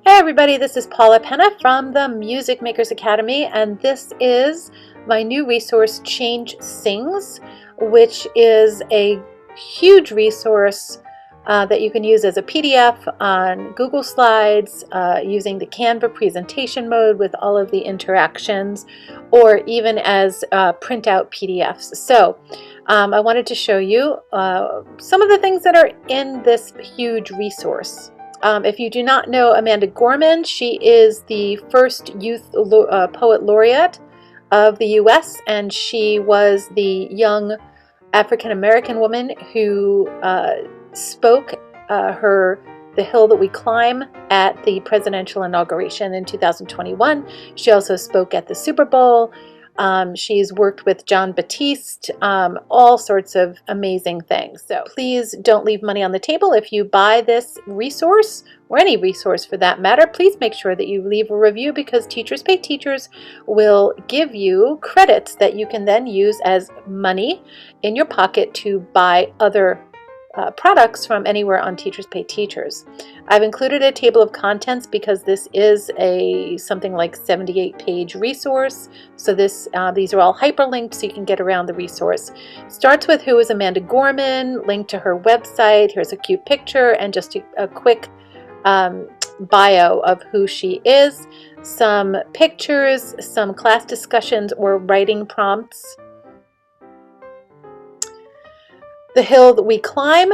Hey everybody, this is Paula Penna from the MusicMakers Academy, and this is my new resource, Change Sings, which is a huge resource that you can use as a PDF on Google Slides, using the Canva presentation mode with all of the interactions, or even as printout PDFs. So I wanted to show you some of the things that are in this huge resource. If you do not know Amanda Gorman, she is the first Youth Poet Laureatte of the U.S., and she was the young African-American woman who spoke The Hill That We Climb at the Presidential Inauguration in 2021. She also spoke at the Superbowl. She's worked with John Batiste, all sorts of amazing things. So please don't leave money on the table. If you buy this resource, or any resource for that matter, please make sure that you leave a review, because Teachers Pay Teachers will give you credits that you can then use as money in your pocket to buy other products from anywhere on Teachers Pay Teachers. I've included a table of contents because this is something like 78-page resource. So these are all hyperlinked so you can get around the resource. Starts with who is Amanda Gorman, link to her website. Here's a cute picture and just a quick bio of who she is. Some pictures, some class discussions or writing prompts. The Hill That We Climb.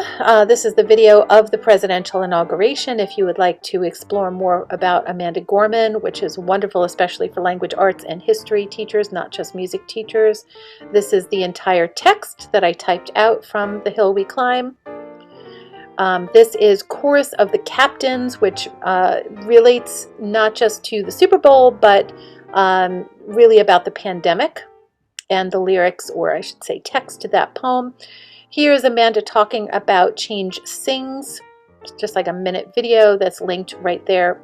This is the video of the presidential inauguration. If you would like to explore more about Amanda Gorman, which is wonderful, especially for language arts and history teachers, not just music teachers. This is the entire text that I typed out from The Hill We Climb. This is Chorus of the Captains, which relates not just to the Super Bowl, but really about the pandemic, and the lyrics, or I should say text, to that poem. Here's Amanda talking about Change Sings, just like a minute video that's linked right there.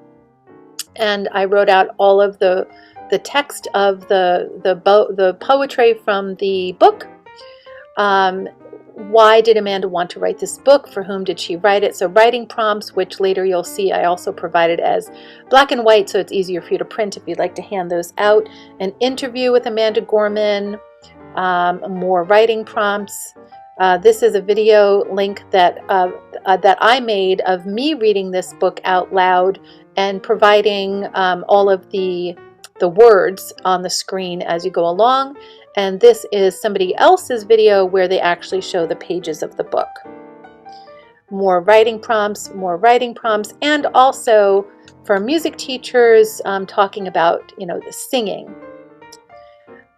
And I wrote out all of the text of the poetry from the book. Why did Amanda want to write this book? For whom did she write it? So writing prompts, which later you'll see I also provided as black and white, so it's easier for you to print if you'd like to hand those out. An interview with Amanda Gorman, more writing prompts. This is a video link that I made of me reading this book out loud and providing all of the words on the screen as you go along. And this is somebody else's video where they actually show the pages of the book. More writing prompts, and also for music teachers, talking about, the singing.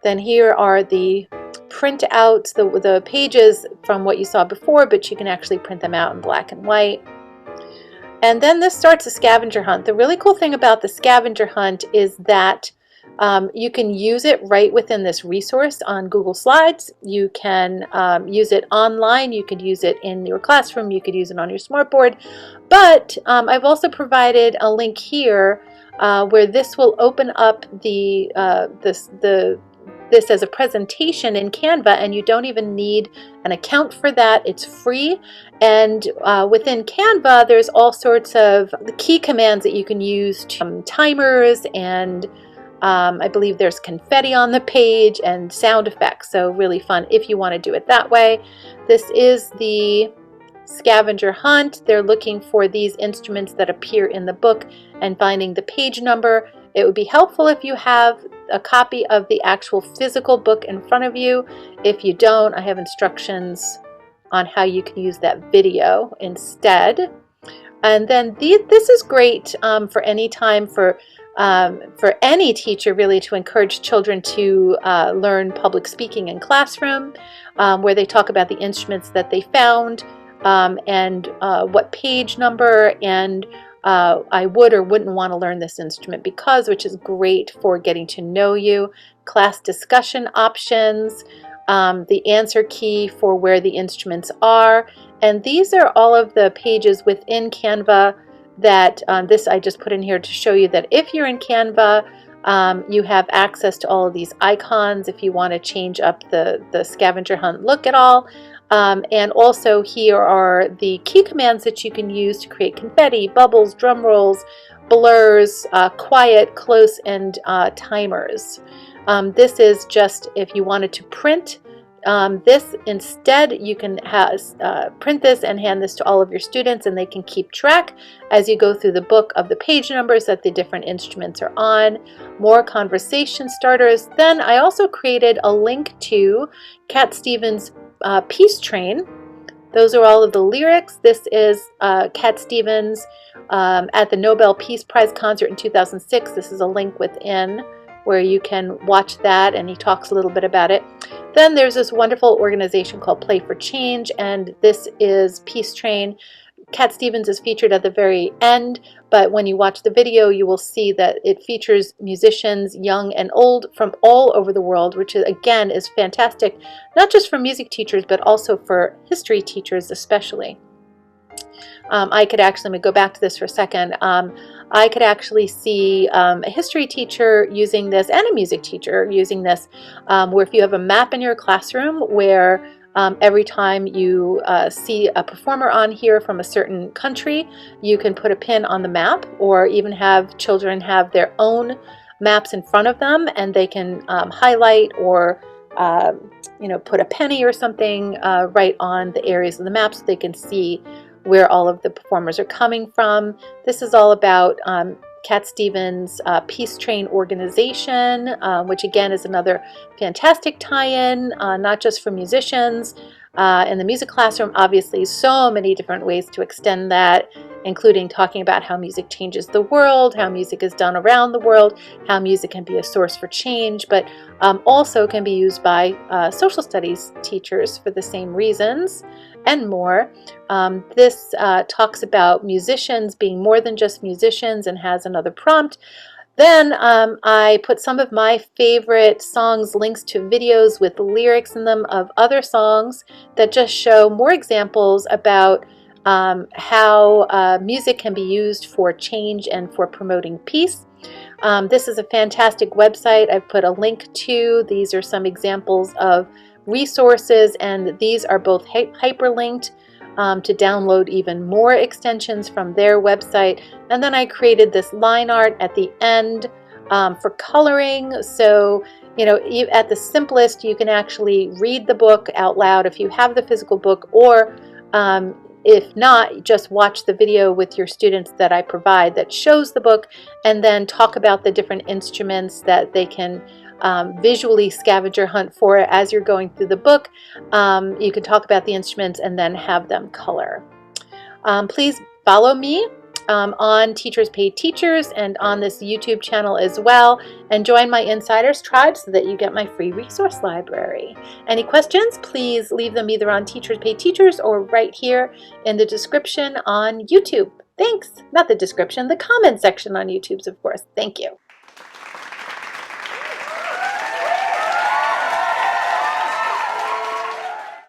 Then here are the printouts, the pages from what you saw before, but you can actually print them out in black and white. And then this starts a scavenger hunt. The really cool thing about the scavenger hunt is that you can use it right within this resource on Google Slides. You can use it online. You could use it in your classroom. You could use it on your smartboard. But I've also provided a link here where this will open up this as a presentation in Canva, and you don't even need an account for that. It's free, and within Canva there's all sorts of key commands that you can use to timers, and I believe there's confetti on the page and sound effects, so really fun if you want to do it that way. This is the scavenger hunt. They're looking for these instruments that appear in the book and finding the page number. It would be helpful if you have a copy of the actual physical book in front of you. If you don't, I have instructions on how you can use that video instead. And then this is great for any time, for any teacher really, to encourage children to learn public speaking in classroom, where they talk about the instruments that they found, and what page number, and I would or wouldn't want to learn this instrument because, which is great for getting to know you. Class discussion options, the answer key for where the instruments are. And these are all of the pages within Canva that this I just put in here to show you that if you're in Canva, you have access to all of these icons if you want to change up the scavenger hunt look at all. And also here are the key commands that you can use to create confetti, bubbles, drum rolls, blurs, quiet, close, and timers. This is just if you wanted to print this instead, you can print this and hand this to all of your students, and they can keep track as you go through the book of the page numbers that the different instruments are on. More conversation starters. Then I also created a link to Cat Stevens' Peace Train. Those are all of the lyrics. This is Cat Stevens at the Nobel Peace Prize concert in 2006. This is a link within where you can watch that, and he talks a little bit about it. Then there's this wonderful organization called Play for Change, and this is Peace Train. Cat Stevens is featured at the very end, but when you watch the video, you will see that it features musicians, young and old, from all over the world, which again is fantastic, not just for music teachers, but also for history teachers especially. I could actually, let me go back to this for a second. I could actually see a history teacher using this and a music teacher using this, where if you have a map in your classroom where every time you see a performer on here from a certain country, you can put a pin on the map, or even have children have their own maps in front of them, and they can highlight or put a penny or something right on the areas of the map so they can see where all of the performers are coming from. This is all about Cat Stevens' Peace Train organization, which again is another fantastic tie-in, not just for musicians in the music classroom. Obviously, so many different ways to extend that, including talking about how music changes the world, how music is done around the world, how music can be a source for change, but also can be used by social studies teachers for the same reasons and more. This talks about musicians being more than just musicians and has another prompt. Then I put some of my favorite songs, links to videos with lyrics in them of other songs that just show more examples about how music can be used for change and for promoting peace. This is a fantastic website I've put a link to. These are some examples of resources, and these are both hyperlinked to download even more extensions from their website. And then I created this line art at the end for coloring. So, at the simplest, you can actually read the book out loud if you have the physical book, or if not, just watch the video with your students that I provide that shows the book, and then talk about the different instruments that they can visually scavenger hunt for as you're going through the book. You can talk about the instruments and then have them color. Please follow me on Teachers Pay Teachers and on this YouTube channel as well, and join my Insiders Tribe so that you get my free resource library. Any questions, please leave them either on Teachers Pay Teachers or right here in the description on YouTube. Thanks. Not the description, the comment section on YouTube, of course. Thank you.